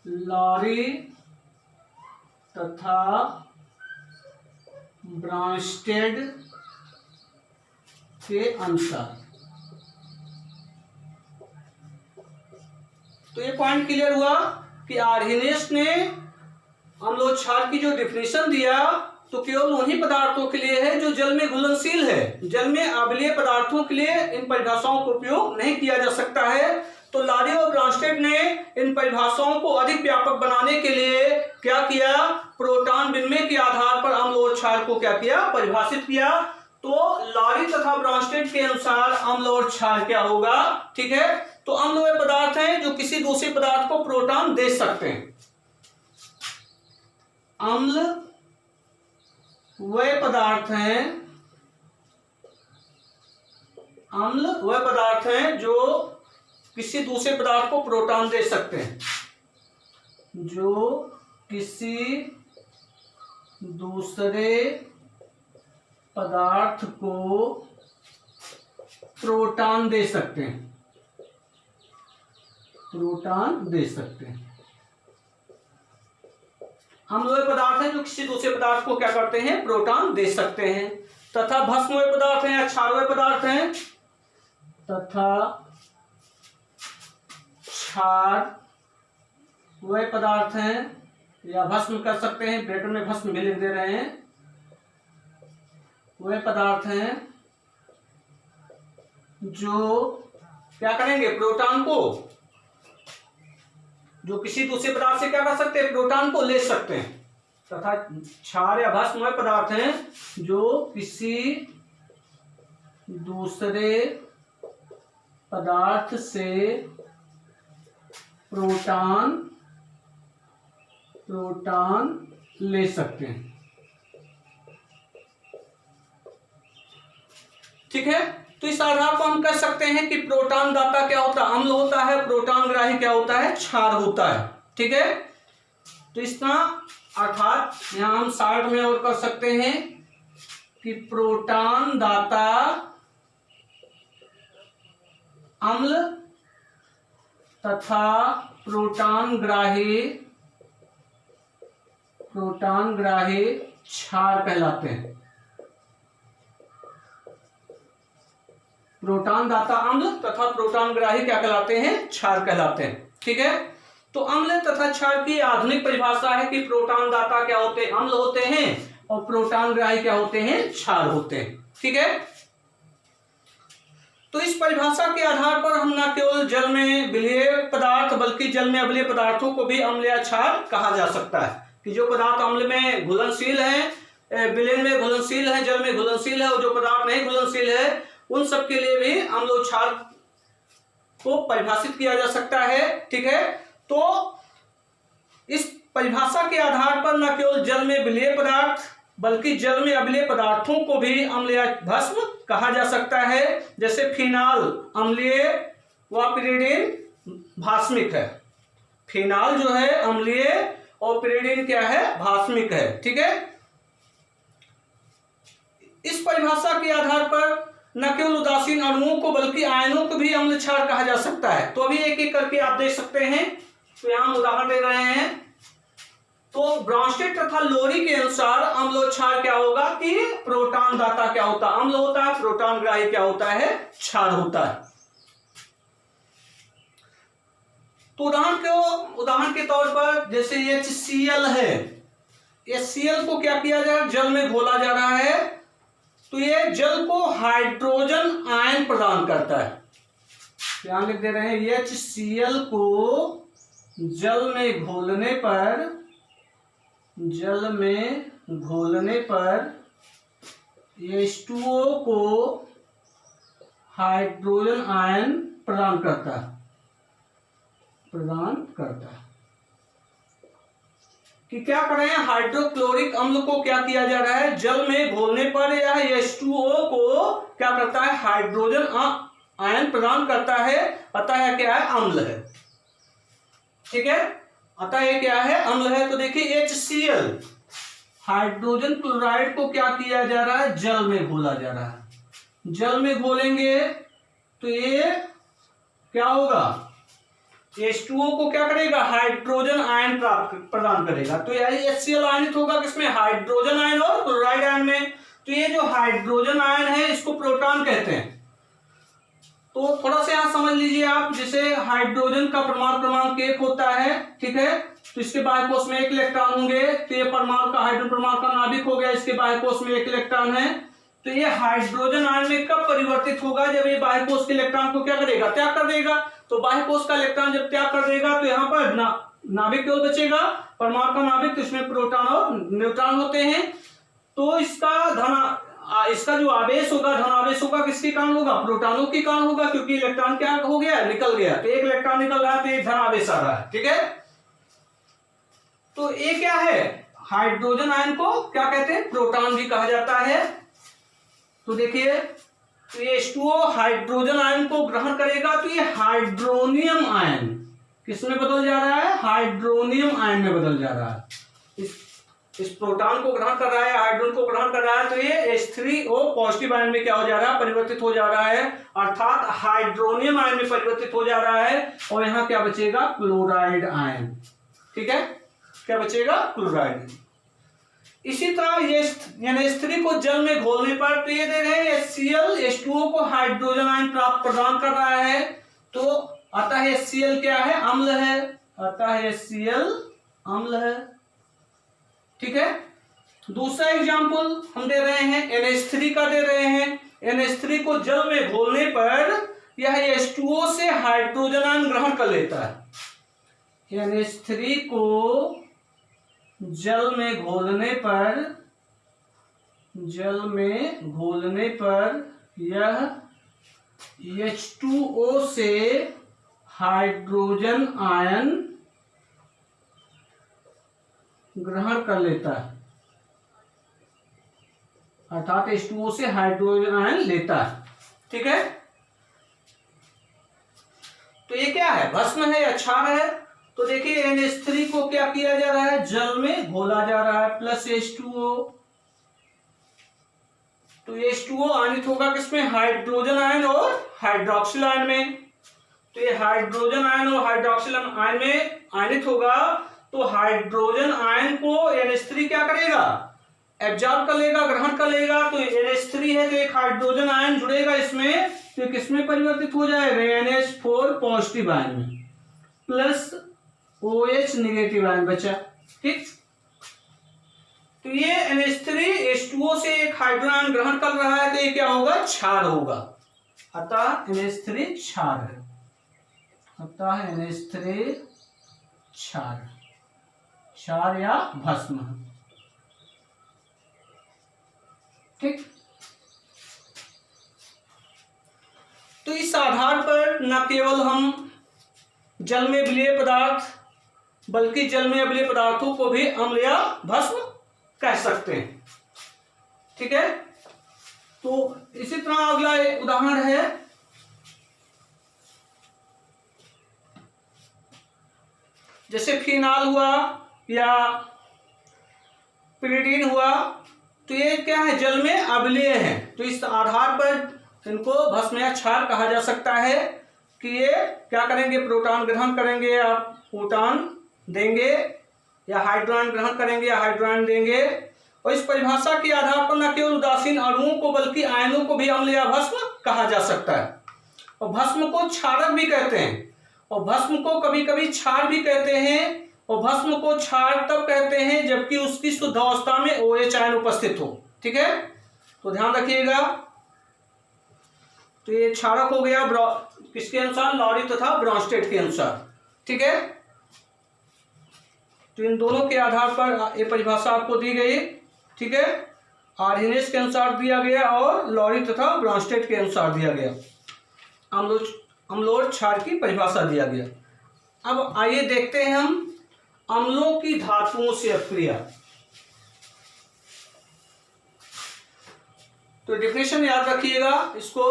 लॉरी तथा ब्रांस्टेड के अनुसार। तो ये पॉइंट क्लियर हुआ कि आर्हेनियस ने अम्लोक्षार की जो डिफिनेशन दिया तो केवल उन्हीं पदार्थों के लिए है जो जल में घुलनशील है। जल में अम्लीय पदार्थों के लिए इन परिभाषाओं का उपयोग नहीं किया जा सकता है। तो लारी और ब्रांस्टेड ने इन परिभाषाओं को अधिक व्यापक बनाने के लिए क्या किया, प्रोटॉन विनिमय के आधार पर अम्लोक्षार को क्या किया, परिभाषित किया। तो लारी तथा ब्रांस्टेड के अनुसार अम्ल और क्षार क्या होगा, ठीक है। तो अम्ल वे पदार्थ हैं जो किसी दूसरे पदार्थ को प्रोटॉन दे सकते हैं। अम्ल वे पदार्थ हैं, अम्ल वे पदार्थ हैं जो किसी दूसरे पदार्थ को प्रोटॉन दे सकते हैं, जो किसी दूसरे पदार्थ को प्रोटॉन दे सकते हैं, प्रोटॉन दे सकते हैं। अम्ल पदार्थ हैं जो किसी दूसरे पदार्थ को क्या करते हैं, प्रोटॉन दे सकते हैं। तथा भस्म पदार्थ हैं या क्षार पदार्थ हैं, तथा क्षार वे पदार्थ हैं या भस्म कर सकते हैं, ब्रैकेट में भस्म भी लिख दे रहे हैं, वे पदार्थ हैं जो क्या करेंगे, प्रोटॉन को, जो किसी दूसरे पदार्थ से क्या कर सकते हैं, प्रोटॉन को ले सकते हैं। तथा क्षार या भस्म वे पदार्थ हैं जो किसी दूसरे पदार्थ से प्रोटॉन ले सकते हैं, ठीक है। तो इस आधार पर हम कह सकते हैं कि प्रोटॉन दाता क्या होता है, अम्ल होता है, प्रोटॉन ग्राही क्या होता है, क्षार होता है, ठीक है। तो इस तरह अर्थात यहां हम शॉर्ट में और कर सकते हैं कि प्रोटॉन दाता अम्ल तथा प्रोटॉन ग्राही क्षार कहलाते हैं। प्रोटॉन दाता अम्ल तथा प्रोटॉन ग्राही क्या कहलाते हैं, क्षार कहलाते हैं, ठीक है। तो अम्ल तथा क्षार की आधुनिक परिभाषा है कि प्रोटॉन दाता क्या होते हैं, अम्ल होते हैं, और प्रोटॉन ग्राही क्या होते हैं, क्षार होते हैं, ठीक है। तो इस परिभाषा के आधार पर हम न केवल जल में विलेय पदार्थ बल्कि जल में अम्लीय पदार्थों को भी अम्ल या क्षार कहा जा सकता है। कि जो पदार्थ अम्ल में घुलनशील है, विलेय में घुलनशील है, जल में घुलनशील है, और जो पदार्थ नहीं घुलनशील है उन सब के लिए भी अम्ल और क्षार को परिभाषित किया जा सकता है, ठीक है। तो इस परिभाषा के आधार पर न केवल जल में विलेय पदार्थ बल्कि जल में अम्लीय पदार्थों को भी अम्ल या भस्म कहा जा सकता है। जैसे फिनाल अम्लीय व पिरिडिन भास्मिक है, फिनाल जो है अम्लीय और पिरिडिन क्या है, भास्मिक है, ठीक है। इस परिभाषा के आधार पर न केवल उदासीन अणुओं को बल्कि आयनों को भी अम्ल क्षार कहा जा सकता है। तो अभी एक एक करके आप देख सकते हैं। तो यहां हम उदाहरण दे रहे हैं। तो ब्रांस्टेड तथा लोरी के अनुसार अम्ल और क्षार क्या होगा कि प्रोटॉन दाता क्या होता है, अम्ल होता है, प्रोटॉन ग्राही क्या होता है, क्षार होता है। तो उदाहरण के तौर पर जैसे HCl है, HCl को क्या किया जा रहा है, जल में घोला जा रहा है। तो ये जल को हाइड्रोजन आयन प्रदान करता है। ध्यान लिख दे रहे हैं, HCl को जल में घोलने पर H2O को हाइड्रोजन आयन प्रदान करता है कि क्या कर रहे हैं, हाइड्रोक्लोरिक अम्ल को क्या किया जा रहा है, जल में घोलने पर यह H2O को क्या करता है, हाइड्रोजन आयन प्रदान करता है। अतः यह क्या है, अम्ल है, ठीक है। अतः यह क्या है, अम्ल है। तो देखिए HCl हाइड्रोजन क्लोराइड को क्या किया जा रहा है, जल में घोला जा रहा है। जल में घोलेंगे तो ये क्या होगा, H2O को क्या करेगा, हाइड्रोजन आयन प्रदान करेगा। तो यही HCl आयनित होगा किसमें, हाइड्रोजन आयन और क्लोराइड आयन में। तो ये जो हाइड्रोजन आयन है इसको प्रोटॉन कहते हैं। तो थोड़ा सा यहां समझ लीजिए आप, जैसे हाइड्रोजन का परमाणु क्रमांक 1 होता है, ठीक है, तो इसके बाह्य कोश में 1 इलेक्ट्रॉन होंगे। तो ये परमाणु का हाइड्रोजन परमाणु का नाभिक हो गया, इसके बाह्य कोश में 1 इलेक्ट्रॉन है। तो ये हाइड्रोजन आयन में कब परिवर्तित होगा, जब ये बाह्य कोश के इलेक्ट्रॉन को क्या करेगा, त्याग कर देगा। तो बाह्य कोश का इलेक्ट्रॉन जब त्याग कर देगा तो यहाँ पर नाभिक केवल बचेगा, परमाणु का नाभिक, तो इसमें प्रोटॉन और न्यूट्रॉन होते हैं। तो इसका जो आवेश होगा, धन आवेश होगा, किसके कारण होगा, प्रोटॉनों के कारण होगा, क्योंकि इलेक्ट्रॉन क्या हो गया, निकल गया। तो 1 इलेक्ट्रॉन निकल रहा है तो 1 धन आवेश आ रहा है, ठीक है। तो ये क्या है, हाइड्रोजन आयन को क्या कहते हैं, प्रोटॉन भी कहा जाता है। तो देखिए, तो ये H2O हाइड्रोजन आयन को ग्रहण करेगा तो ये हाइड्रोनियम आयन किसमें बदल जा रहा है, हाइड्रोनियम आयन में बदल जा रहा है। इस प्रोटॉन को ग्रहण कर रहा है, हाइड्रोजन को ग्रहण कर रहा है, तो ये H3O पॉजिटिव आयन में क्या हो जा रहा है, परिवर्तित हो जा रहा है, अर्थात हाइड्रोनियम आयन में परिवर्तित हो जा रहा है। और यहाँ क्या बचेगा, क्लोराइड आयन, ठीक है, क्या बचेगा, क्लोराइड। इसी तरह ये H3 को जल में घोलने पर तो ये दे रहे हैं HCl, H2O को हाइड्रोजन आयन प्राप्त प्रदान कर रहा है। तो अतः HCl क्या है, अम्ल है, अतः HCl अम्ल है, ठीक है। दूसरा एग्जांपल हम दे रहे हैं NH3 का दे रहे हैं। NH3 को जल में घोलने पर यह H2O से हाइड्रोजन आयन ग्रहण कर लेता है। NH3 को जल में घोलने पर यह H2O से हाइड्रोजन आयन ग्रहण कर लेता है, अर्थात H2O से हाइड्रोजन आयन लेता है, ठीक है। तो ये क्या है, भस्म है या क्षार है। तो देखिए NH3 को क्या किया जा रहा है, जल में घोला जा रहा है, प्लस H2O। तो H2O आयनित होगा किसमें, हाइड्रोजन आयन और हाइड्रोक्सिल आयन में। तो ये हाइड्रोजन आयन और हाइड्रोक्सिल आयन में आयनित होगा। तो हाइड्रोजन आयन को NH3 क्या करेगा, एब्जॉर्ब कर लेगा, ग्रहण कर लेगा। तो NH3 है तो एक हाइड्रोजन आयन जुड़ेगा इसमें, तो किसमें परिवर्तित हो जाएगा, NH4 पॉजिटिव आयन में, प्लस OH नेगेटिव आयन बचा, ठीक। तो ये NH3 H2O से एक हाइड्रोजन आयन ग्रहण कर रहा है, तो ये क्या होगा, क्षार होगा। अतः NH3 क्षार है, अतः NH3 क्षार या भस्म, ठीक। तो इस आधार पर न केवल हम जल में विलेय पदार्थ बल्कि जल में अम्लीय पदार्थों को भी अम्ल या भस्म कह सकते हैं, ठीक है। तो इसी तरह अगला उदाहरण है, जैसे फिनाल हुआ या पिरिडीन हुआ। तो ये क्या है, जल में अम्लीय है। तो इस आधार पर इनको भस्म या क्षार कहा जा सकता है कि ये क्या करेंगे, प्रोटॉन ग्रहण करेंगे या प्रोटॉन देंगे, या हाइड्रोजन ग्रहण करेंगे या हाइड्रोजन देंगे। और इस परिभाषा के आधार पर न केवल उदासीन अणुओं को बल्कि आयनों को भी अम्ल या भस्म कहा जा सकता है। और भस्म को क्षारक भी कहते हैं, और भस्म को कभी कभी क्षार भी कहते हैं। और भस्म को क्षार तब कहते हैं जबकि उसकी शुद्ध अवस्था में OH आयन उपस्थित हो, ठीक है। तो ध्यान रखिएगा। तो ये क्षारक हो गया किसके अनुसार, लॉरी तथा ब्रॉन्स्टेड के अनुसार, ठीक है। तो इन दोनों के आधार पर ये परिभाषा आपको दी गई, ठीक है। आर्हेनियस के अनुसार दिया गया और लॉरी तथा ब्रॉन्स्टेड के अनुसार दिया गया, अम्ल और क्षार की परिभाषा दिया गया। अब आइए देखते हैं हम अम्लों की धातुओं से अपक्रिया। तो डेफिनेशन याद रखिएगा इसको।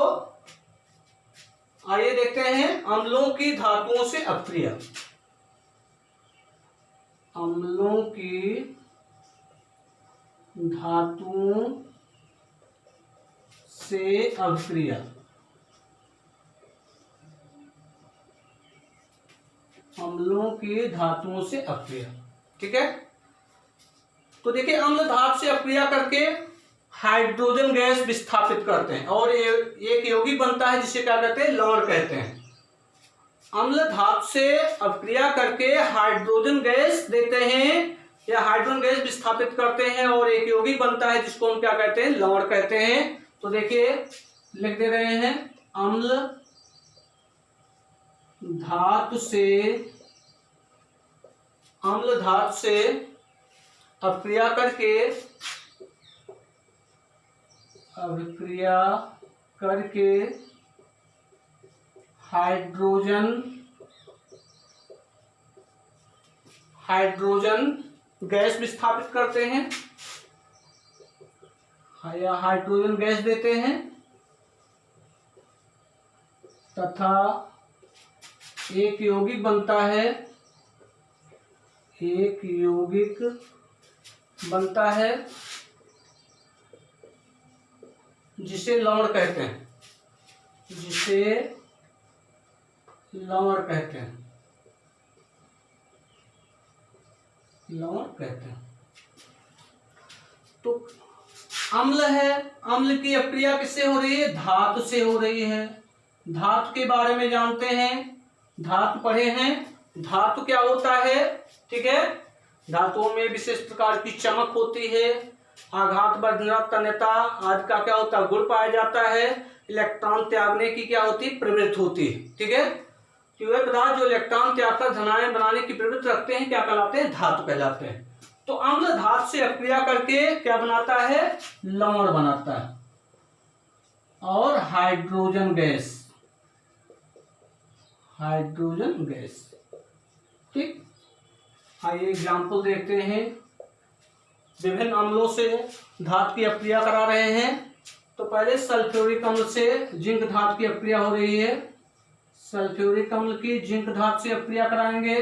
आइए देखते हैं अम्लों की धातुओं से अपक्रिया। अम्लों की धातुओं से अपक्रिया। अम्लों की धातुओं से अपक्रिया। ठीक है, तो देखिए अम्ल धातु से अपक्रिया करके हाइड्रोजन गैस विस्थापित करते हैं और एक यौगिक बनता है जिसे क्या कहते हैं, लवण कहते हैं। अम्ल धातु से अपक्रिया करके हाइड्रोजन गैस देते हैं या हाइड्रोजन गैस विस्थापित करते हैं और एक यौगिक बनता है जिसको हम क्या कहते हैं, लवण कहते हैं। तो देखिए लिख दे रहे हैं, अम्ल धातु से अपक्रिया करके हाइड्रोजन गैस विस्थापित करते हैं या हाइड्रोजन गैस देते हैं तथा एक यौगिक बनता है जिसे लवण कहते हैं, लवण कहते हैं। तो अम्ल है, अम्ल की अपक्रिया किससे हो रही है, धातु से हो रही है। धातु के बारे में जानते हैं, धातु पढ़े हैं। धातु क्या होता है, ठीक है, धातुओं में विशेष प्रकार की चमक होती है, आघात बंधन तन्यता आदि का क्या होता है, गुण पाया जाता है। इलेक्ट्रॉन त्यागने की क्या होती है, प्रवृत्ति होती है। ठीक है, तो वे पदार्थ जो इलेक्ट्रॉन त्याग कर धनायन बनाने की प्रवृत्ति रखते हैं क्या कहलाते हैं, धातु कहलाते हैं। तो अम्ल धातु से अपक्रिया करके क्या बनाता है, लवण बनाता है और हाइड्रोजन गैस। ठीक, आइए एग्जाम्पल देखते हैं। विभिन्न अम्लों से धातु की अपक्रिया करा रहे हैं। तो पहले सल्फ्यूरिक अम्ल से जिंक धातु की अपक्रिया हो रही है, सल्फ्यूरिक अम्ल की जिंक धातु से अपक्रिया कराएंगे।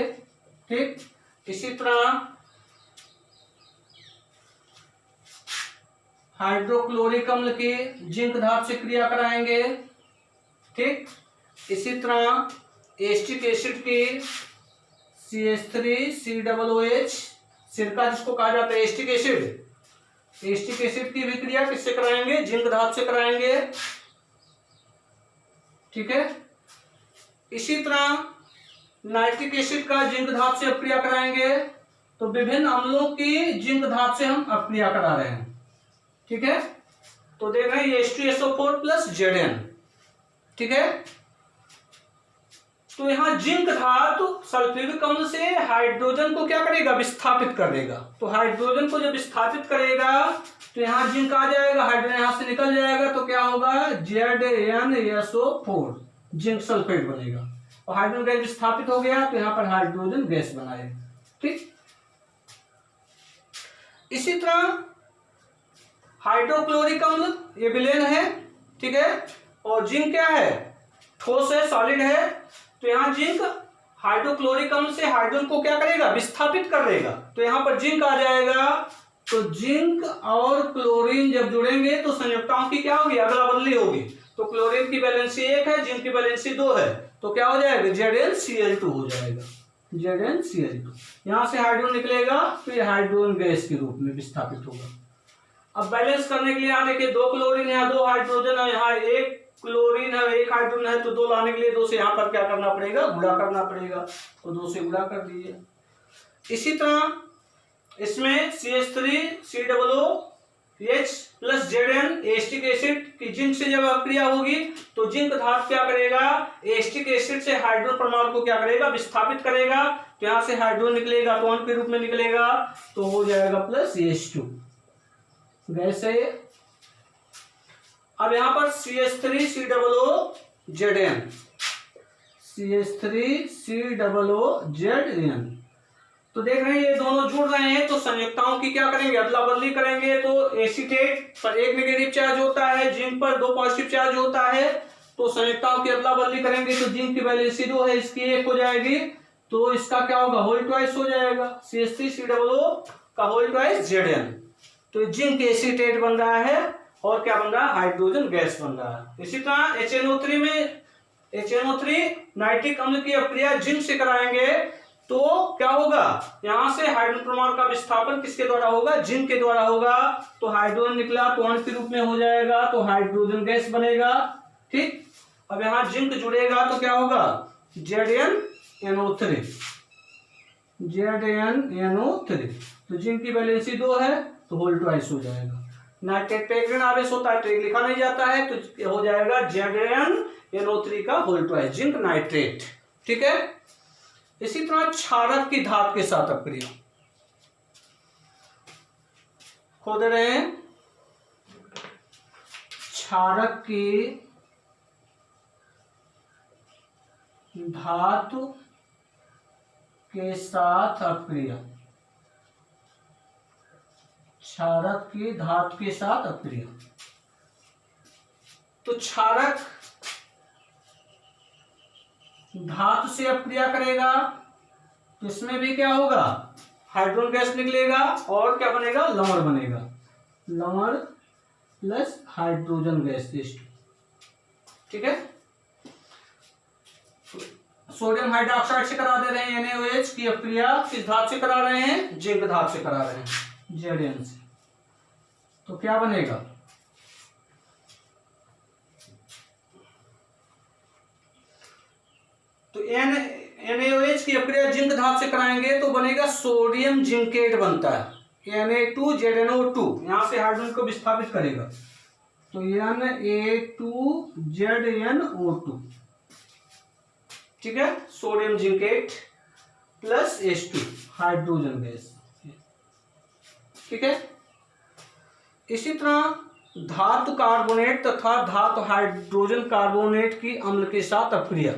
ठीक, इसी तरह हाइड्रोक्लोरिक अम्ल की जिंक धातु से क्रिया कराएंगे। ठीक, इसी तरह एस्टिक एसिड की CH3COOH सिरका जिसको कहा जाता है एस्टिक एसिड की भी क्रिया किससे कराएंगे, जिंक धातु से कराएंगे। ठीक है, इसी तरह नाइट्रिक एसिड का जिंक धातु से अपक्रिया कराएंगे। तो विभिन्न अम्लों की जिंक धातु से हम अपक्रिया करा रहे हैं। ठीक है, तो देख रहे हैं H2SO4 + Zn। ठीक है, तो यहां जिंक धातु सल्फ्यूरिक अम्ल से हाइड्रोजन को क्या करेगा, विस्थापित कर देगा। तो हाइड्रोजन को जब विस्थापित करेगा तो यहां जिंक आ जाएगा, हाइड्रोजन यहां से निकल जाएगा तो क्या होगा, ZnSO4 जिंक सल्फेट बनेगा और हाइड्रोजन गैस विस्थापित हो गया तो यहां पर हाइड्रोजन गैस बनाएगा। ठीक, इसी तरह हाइड्रोक्लोरिक अम्ल ये विलेन है। ठीक है, और जिंक क्या है, ठोस है, सॉलिड है। तो यहां जिंक हाइड्रोक्लोरिक अम्ल से हाइड्रोजन को क्या करेगा, विस्थापित कर देगा। तो यहां पर जिंक आ जाएगा। तो जिंक और क्लोरीन जब जुड़ेंगे तो संयुक्ताओं की क्या होगी, अदला बदली होगी। तो क्लोरीन की वैलेंसी 1 है, जिंक की वैलेंसी 2 है। तो क्या हो जाएगा, ZnCl2 हो जाएगा, ZnCl2। यहां से हाइड्रोजन निकलेगा फिर हाइड्रोजन गैस के रूप में विस्थापित होगा। अब बैलेंस करने के लिए यहाँ देखिए 2 क्लोरीन है, 2 हाइड्रोजन है, यहाँ 1 क्लोरीन है, 1 हाइड्रोजन है। तो 2 लाने के लिए 2 से यहाँ पर क्या करना पड़ेगा, गुणा करना पड़ेगा। तो 2 से गुणा कर दीजिए। इसी तरह इसमें CH3COOH + Zn एस्टिक एसिड की जिंक से जब अपक्रिया होगी तो जिंक धातु क्या करेगा, एस्टिक एसिड से हाइड्रोजन परमाणु को क्या करेगा, विस्थापित करेगा। तो यहाँ से हाइड्रोजन निकलेगा, तो के रूप में निकलेगा, तो हो जाएगा +H2 गैस है। अब यहां पर CH3COOZn तो देख रहे हैं ये दोनों जुड़ रहे हैं। तो संयुक्ताओं की क्या करेंगे, अदला बदली करेंगे। तो एसीटेट पर 1 नेगेटिव चार्ज होता है, जिंक पर 2 पॉजिटिव चार्ज होता है। तो संयुक्ताओं की अदला बदली करेंगे तो जिंक की वैलेंसी 2 है, इसकी 1 हो जाएगी। तो इसका क्या होगा, होल ट्वाइस हो जाएगा, CH3COO का होल ट्वाइस Zn। तो जिंक एसीटेट बन रहा है और क्या बन रहा है, हाइड्रोजन गैस बन रहा है। इसी तरह HNO3 में HNO3 नाइट्रिक अम्ल की अपक्रिया जिंक से कराएंगे तो क्या होगा, यहां से हाइड्रोजन परमाणु का विस्थापन किसके द्वारा होगा, जिंक के द्वारा होगा। तो हाइड्रोजन निकला तो अणु के रूप में हो जाएगा, तो हाइड्रोजन गैस बनेगा। ठीक, अब यहां जिंक जुड़ेगा तो क्या होगा, ZnNO3, ZnNO3। तो जिंक की वैलेंसी 2 है तो होल ट्वाइस हो जाएगा। नाइट्रेट पे ऋण आवेश होता है, ट्रेग लिखा नहीं जाता है, तो हो जाएगा ZnNO3 का होल ट्वाइस, जिंक नाइट्रेट। ठीक है। इसी तरह क्षारक की धातु के साथ अपक्रिया खोद रहे हैं। क्षारक की धातु के साथ अपक्रिया, क्षारक की धातु के साथ अपक्रिया। तो क्षारक धातु से अपक्रिया करेगा तो इसमें भी क्या होगा, हाइड्रोजन गैस निकलेगा और क्या बनेगा, लवण बनेगा, लवण प्लस हाइड्रोजन गैस। ठीक है। सोडियम हाइड्रोक्साइड से करा दे रहे हैं NaOH की अपक्रिया, किस धातु से करा रहे हैं, जिंक धातु से करा रहे हैं, Zn से। तो क्या बनेगा, तो NaOH की अपक्रिया जिंक धातु से कराएंगे तो बनेगा सोडियम जिंकेट बनता है, Na2ZnO2, यहां से हाइड्रोजन को विस्थापित करेगा तो Na2ZnO2। ठीक है, sodium zincate plus H2 hydrogen gas. ठीक है। इसी तरह धातु कार्बोनेट तथा धातु हाइड्रोजन कार्बोनेट की अम्ल के साथ अपक्रिया,